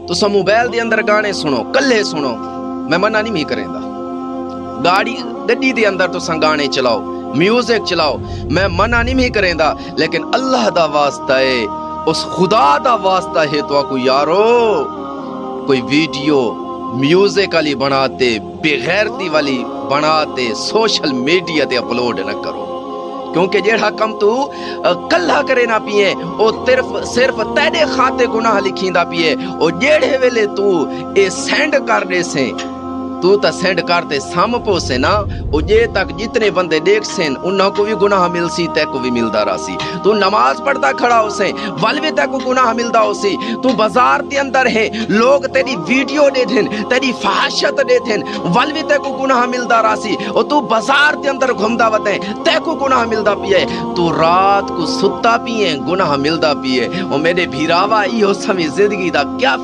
तुसा मोबाइल दे अंदर गाने सुनो, कल्ले सुनो, मैं मना नहीं करेंदा। गाड़ी गड्डी दे अंदर तुसा गाने चलाओ, म्यूजिक चलाओ, मैं मना नहीं करेंदा, लेकिन अल्लाह दा वास्ता है, उस खुदा दा वास्ता है तो को यारो कोई वीडियो म्यूजिक वाली बनाते, बेगैरती वाली बनाते सोशल मीडिया ते अपलोड न करो, क्योंकि जेड़ा कम तू कल्ला करे ना पिए ओ सिर्फ तेरे खाते गुनाह लिखींदा पिए। ओ जेड़े वेले तू ए सेंड कर दे से, तू तो सेंड करते साम पोसे ना, ओ जे तक जितने बंदे देख सेन उन्हों को भी गुनाह मिल सी, तै को भी मिलदा रासी। तू नमाज पढ़ता खड़ा हो से, वल भी तै को गुनाह मिलदा हो सी। तू बाजार के अंदर है, लोग तेरी वीडियो दे देन, तेरी फहाशत दे देन, वल भी तै को गुनाह मिलदा रासी। और तू बाजार के अंदर घूमदा वते, तै को गुनाह मिलदा पिए। तू रात को सुत्ता पिए, गुनाह मिलदा पिए। ओ मेरे भीरावा इहो समय जिंदगी दा क्या